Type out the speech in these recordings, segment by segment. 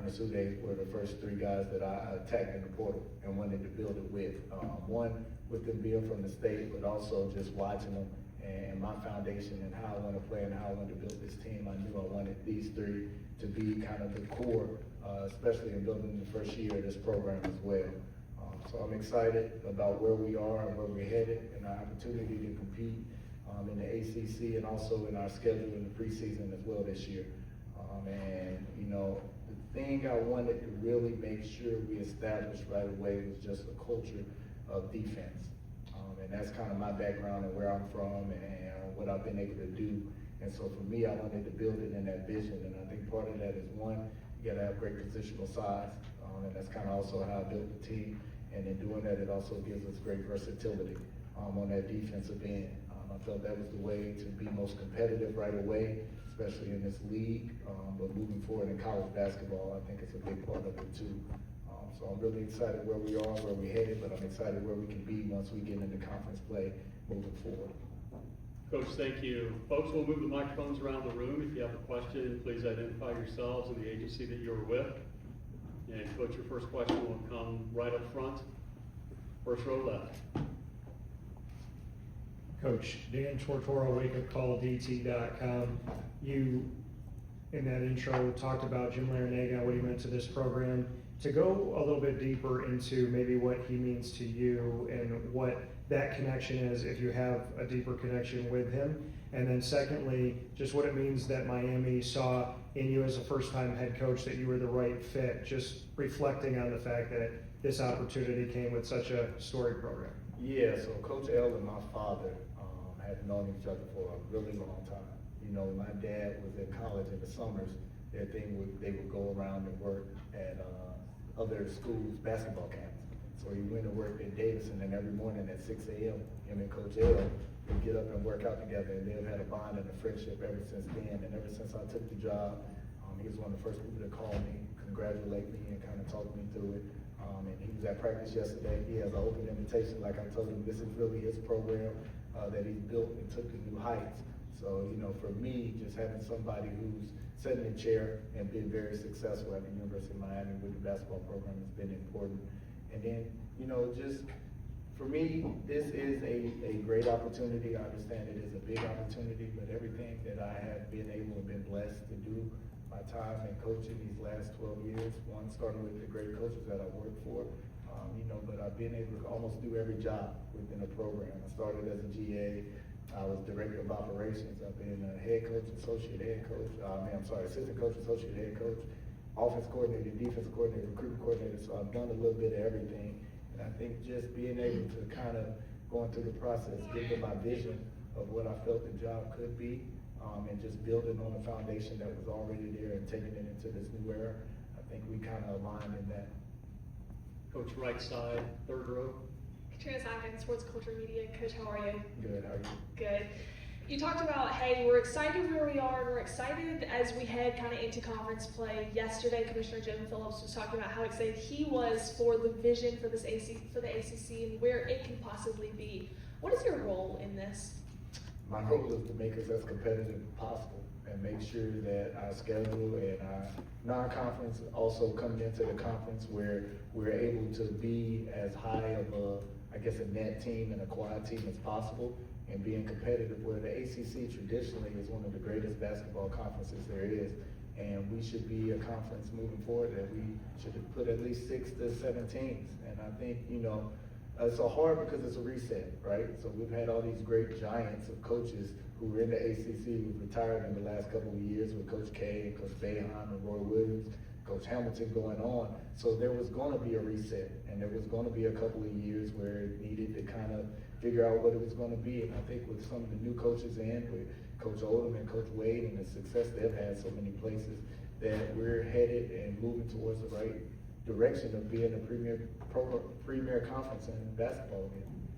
and Nasude were the first three guys that I attacked in the portal and wanted to build it with. One, with them being from the state, but also just watching them and my foundation and how I want to play and how I want to build this team. I knew I wanted these three to be kind of the core, especially in building the first year of this program as well. So I'm excited about where we are and where we're headed and our opportunity to compete in the ACC and also in our schedule in the preseason as well this year. And you know, the thing I wanted to really make sure we established right away was just a culture of defense. And that's kind of my background and where I'm from and what I've been able to do. And so for me, I wanted to build it in that vision. And I think part of that is, one, you gotta have great positional size. And that's kind of also how I built the team. And in doing that, it also gives us great versatility on that defensive end. I felt that was the way to be most competitive right away, especially in this league. But moving forward in college basketball, I think it's a big part of it too. So I'm really excited where we are, where we're headed, but I'm excited where we can be once we get into conference play moving forward. Coach, thank you. Folks, we'll move the microphones around the room. If you have a question, please identify yourselves and the agency that you're with. And Coach, your first question will come right up front, first row left. Coach, Dan Tortora, wakeupcalldt.com. You, in that intro, talked about Jim Larinaga and what he meant to this program. To go a little bit deeper into maybe what he means to you and what that connection is, if you have a deeper connection with him. And then secondly, just what it means that Miami saw in you as a first-time head coach, that you were the right fit, just reflecting on the fact that this opportunity came with such a storied program. Yeah, so Coach L and my father had known each other for a really long time. You know, my dad was in college in the summers. They would go around and work at other schools' basketball camps. So he went and worked at Davidson, and every morning at 6 a.m., him and Coach L would get up and work out together, and they've had a bond and a friendship ever since then. And ever since I took the job, he was one of the first people to call me, congratulate me, and kind of talk me through it. And he was at practice yesterday. He has an open invitation, like I told him, this is really his program that he's built and took to new heights. So, you know, for me, just having somebody who's sat in a chair and been very successful at the University of Miami with the basketball program has been important. And then, you know, just for me, this is a great opportunity. I understand it is a big opportunity, but everything that I have been able and been blessed to do, my time in coaching these last 12 years, one, starting with the great coaches that I worked for, you know, but I've been able to almost do every job within the program. I started as a GA. I was director of operations. I've been a head coach, associate head coach, assistant coach, associate head coach, offense coordinator, defense coordinator, recruiting coordinator. So I've done a little bit of everything. And I think just being able to kind of going through the process, giving my vision of what I felt the job could be, and just building on the foundation that was already there and taking it into this new era, I think we kind of aligned in that. Coach, right side, third row. Katrina Simon, Sports Culture Media. Coach, how are you? Good, how are you? Good. You talked about, hey, we're excited where we are, and we're excited as we head kind of into conference play. Yesterday, Commissioner Jim Phillips was talking about how excited he was for the vision for this for the ACC and where it can possibly be. What is your role in this? My goal is to make us as competitive as possible and make sure that our schedule and our non-conference also coming into the conference where we're able to be as high of a net team and a quad team as possible and being competitive, where the ACC traditionally is one of the greatest basketball conferences there is. And we should be a conference moving forward that we should put at least 6 to 7 teams. And I think, you know, it's so hard because it's a reset, right? So we've had all these great giants of coaches who were in the ACC who've retired in the last couple of years with Coach K and Coach Boeheim and Roy Williams, Coach Hamilton going on. So there was going to be a reset, and there was going to be a couple of years where it needed to kind of figure out what it was going to be. And I think with some of the new coaches in, with Coach Oldham and Coach Wade and the success they've had so many places, that we're headed and moving towards the right direction of being a premier conference in basketball again.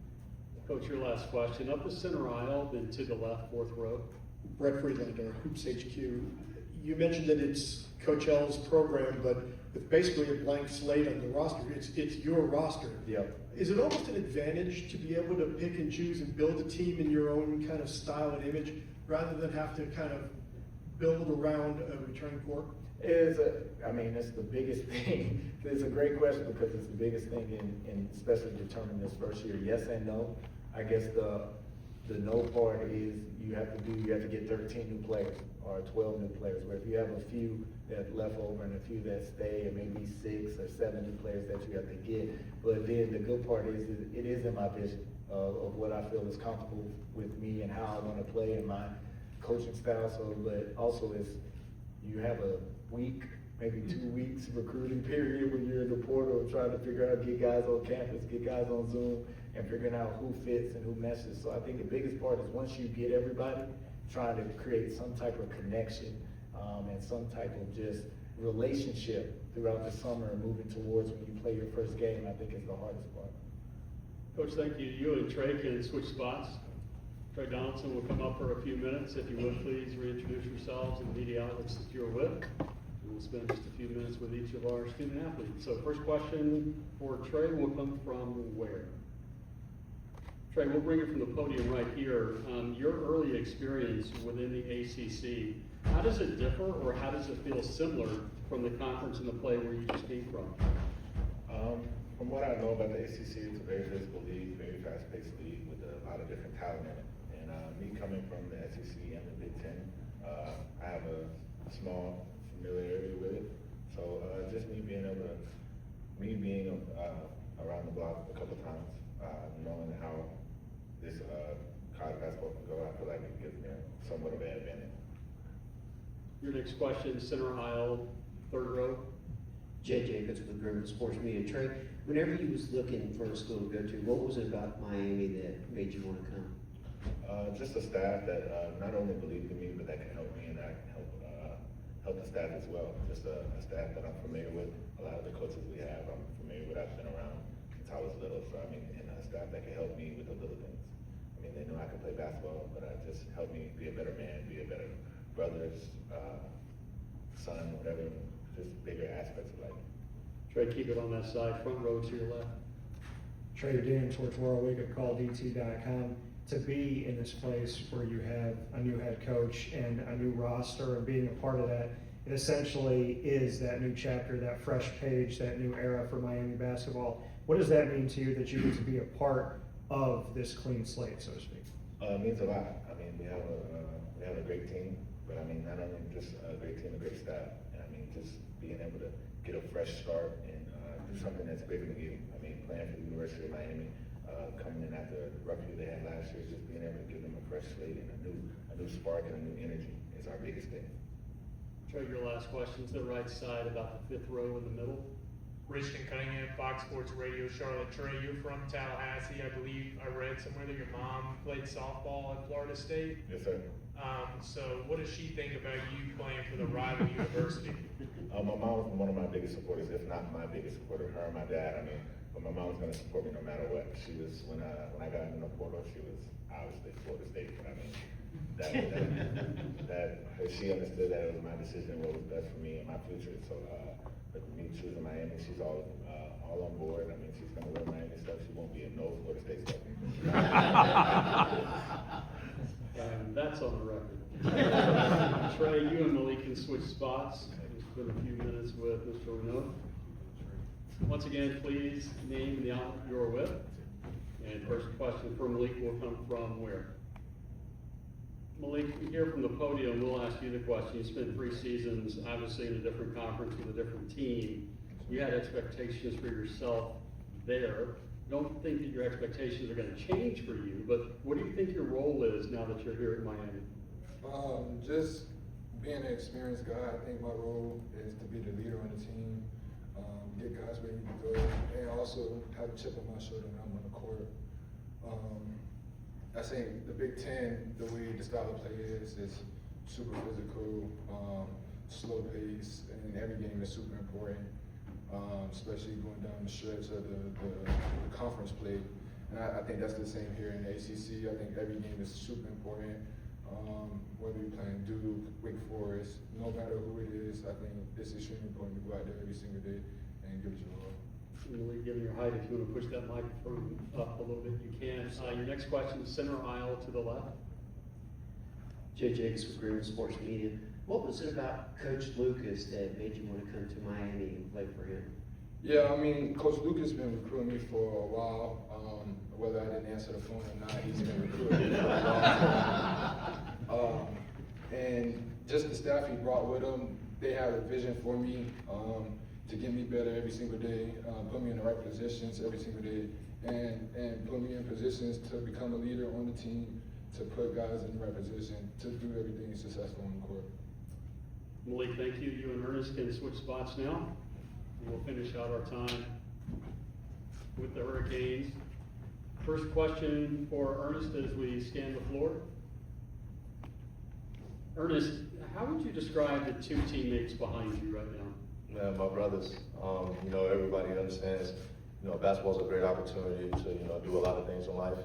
Coach, your last question. Up the center aisle, then to the left, fourth row. Brett Friedlander, Hoops HQ. You mentioned that it's Coach L's program, but with basically a blank slate on the roster, it's your roster. Yep. Is it almost an advantage to be able to pick and choose and build a team in your own kind of style and image, rather than have to kind of build around a returning core? I mean, it's the biggest thing. It's a great question because it's the biggest thing in especially determining this first year. Yes and no. I guess the no part is you have to get 13 new players or 12 new players. Where if you have a few that left over and a few that stay, it may be 6 or 7 new players that you have to get. But then the good part is it is in my vision of what I feel is comfortable with me and how I want to play and my coaching style. So, but also is you have a week, maybe 2 weeks recruiting period when you're in the portal trying to figure out, get guys on campus, get guys on Zoom, and figuring out who fits and who meshes. So I think the biggest part is once you get everybody, trying to create some type of connection and some type of just relationship throughout the summer and moving towards when you play your first game, I think is the hardest part. Coach, thank you. You and Trey can switch spots. Trey Donaldson will come up for a few minutes. If you would, please reintroduce yourselves and the media outlets that you're with. And we'll spend just a few minutes with each of our student athletes. So first question for Trey will come from where? Trey, we'll bring you from the podium right here. Your early experience within the ACC, how does it differ or how does it feel similar from the conference and the play where you just came from? From what I know about the ACC, it's a very physical league, very fast-paced league with a lot of different talent in it. And me coming from the SEC and the Big Ten, I have a small familiarity with it. So just me being around the block a couple times, knowing how this college basketball can go, I feel like it gives me somewhat of an advantage. Your next question, center aisle, third row. Jay Jacobs with Griffin Sports Media. Trey, whenever you was looking for a school to go to, what was it about Miami that made you want to come? Just a staff that not only believed in me, but that can help me and I can help the staff as well. Just a staff that I'm familiar with. A lot of the coaches we have, I'm familiar with. I've been around since I was little, so I mean, and a staff that can help me with the little things. I mean, they know I can play basketball, but just help me be a better man, be a better brother, son, whatever. Just bigger aspects of life. Trey, keep it on that side, front row to your left. Trey Dan, Tortora Week at calldt.com. To be in this place where you have a new head coach and a new roster and being a part of that, it essentially is that new chapter, that fresh page, that new era for Miami basketball. What does that mean to you that you get to be a part of this clean slate, so to speak? It means a lot. I mean, we have a great team, but I mean, not only just a great team, a great staff. And I mean, just being able to get a fresh start and do something that's bigger than you. I mean, playing for the University of Miami, coming in after the rookie they had last year, just being able to give them a fresh slate and a new spark and a new energy is our biggest thing. Trey, your last question to the right side about the fifth row in the middle. Richton Cunningham, Fox Sports Radio, Charlotte. Trey, you're from Tallahassee. I believe I read somewhere that your mom played softball at Florida State. Yes, sir. So what does she think about you playing for the rival university? My mom was one of my biggest supporters, if not my biggest supporter. Her and my dad. I mean, but my mom was going to support me no matter what. She was when I got in the portal, she was obviously Florida State. But I mean, she understood that it was my decision, what was best for me and my future. So, with me choosing Miami, she's all on board. I mean, she's going to wear Miami stuff. She won't be in no Florida State stuff. And that's on the record. Trey, you and Malik can switch spots. We'll spend a few minutes with Mr. Renaud. Once again, please name the outlet you're with. And first question for Malik will come from where? Malik, here from the podium, we'll ask you the question. You spent 3 seasons, obviously, in a different conference with a different team. You had expectations for yourself there. Don't think that your expectations are going to change for you, but what do you think your role is now that you're here at Miami? Just being an experienced guy, I think my role is to be the leader on the team, get guys where you need to go, and also have a chip on my shoulder when I'm on the court. I think the Big Ten, the way the style of play is super physical, slow pace, and every game is super important, especially going down the stretch of the conference play. And I think that's the same here in the ACC. I think every game is super important. Whether you're playing Duke, Wake Forest, no matter who it is, I think it's extremely important to go out there every single day and give it your all. Malik, given your height, if you want to push that microphone up a little bit, you can. Your next question, center aisle to the left. Jay Jacobs with Griffin Sports Media. What was it about Coach Lucas that made you want to come to Miami and play for him? Yeah, I mean, Coach Lucas been recruiting me for a while. Whether I didn't answer the phone or not, he's been recruiting me for a while. And just the staff he brought with him, they had a vision for me to get me better every single day, put me in the right positions every single day, and put me in positions to become a leader on the team, to put guys in the right position, to do everything successful on the court. Malik, thank you. You and Ernest can switch spots now. And we'll finish out our time with the Hurricanes. First question for Ernest as we scan the floor. Ernest, how would you describe the two teammates behind you right now? Man, my brothers, you know, everybody understands, you know, basketball's a great opportunity to, you know, do a lot of things in life.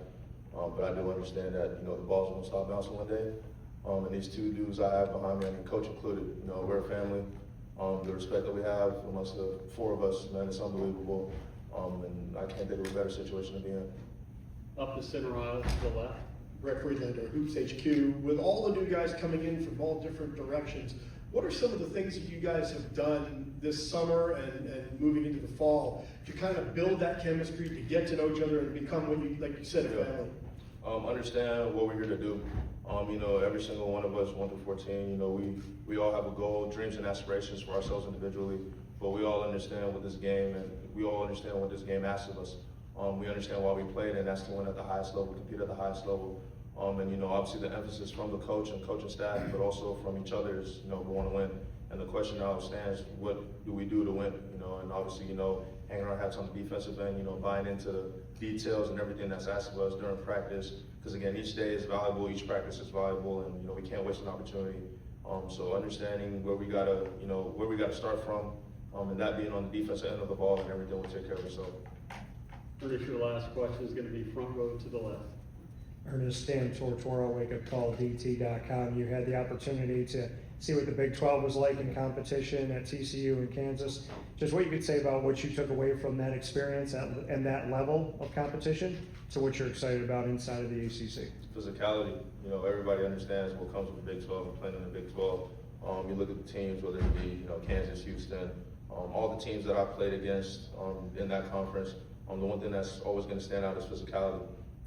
But I do understand that, you know, the ball's gonna stop bouncing one day. And these two dudes I have behind me, I mean, coach included, you know, we're a family. The respect that we have amongst the four of us, man, it's unbelievable. And I can't think of a better situation to be in. Up the center aisle to the left. Brett Friedlander, Hoops HQ. With all the new guys coming in from all different directions, what are some of the things that you guys have done this summer and moving into the fall to kind of build that chemistry, to get to know each other and become what you, like you said, a family? Understand what we're here to do. You know, every single one of us, 1 through 14, you know, we all have a goal, dreams and aspirations for ourselves individually, but we all understand what this game, and we all understand what this game asks of us. We understand why we played, and that's to win at the highest level, compete at the highest level. And, you know, obviously the emphasis from the coach and coaching staff, but also from each other is, you know, we want to win. And the question now stands, what do we do to win? You know, and obviously, you know, hanging our hats on the defensive end, you know, buying into the details and everything that's asked of us during practice. Because again, each day is valuable, each practice is valuable, and, you know, we can't waste an opportunity. So understanding where we gotta, you know, where we gotta start from, and that being on the defensive end of the ball, and everything will take care of itself. Ernest, your last question is gonna be front row to the left. Ernest, Stan Tortora, wakeupcalldt.com. You had the opportunity to see what the Big 12 was like in competition at TCU and Kansas. Just what you could say about what you took away from that experience and that level of competition to what you're excited about inside of the ACC. Physicality, you know, everybody understands what comes with the Big 12 and playing in the Big 12. You look at the teams, whether it be, you know, Kansas, Houston, all the teams that I've played against in that conference, the one thing that's always going to stand out is physicality.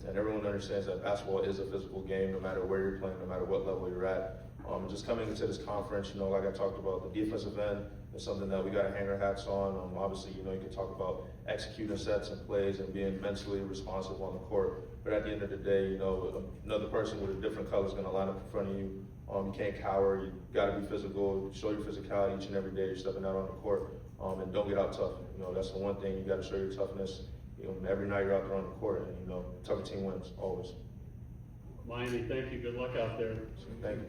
And everyone understands that basketball is a physical game, no matter where you're playing, no matter what level you're at. Just coming into this conference, you know, like I talked about, the defensive end is something that we got to hang our hats on. Obviously, you know, you can talk about executing sets and plays and being mentally responsive on the court. But at the end of the day, you know, another person with a different color is going to line up in front of you. You can't cower. You got to be physical. Show your physicality each and every day you're stepping out on the court, and don't get out tough. You know, that's the one thing you got to show your toughness. You know, every night you're out there on the court, and you know, tougher team wins always. Miami, thank you. Good luck out there. Thank you.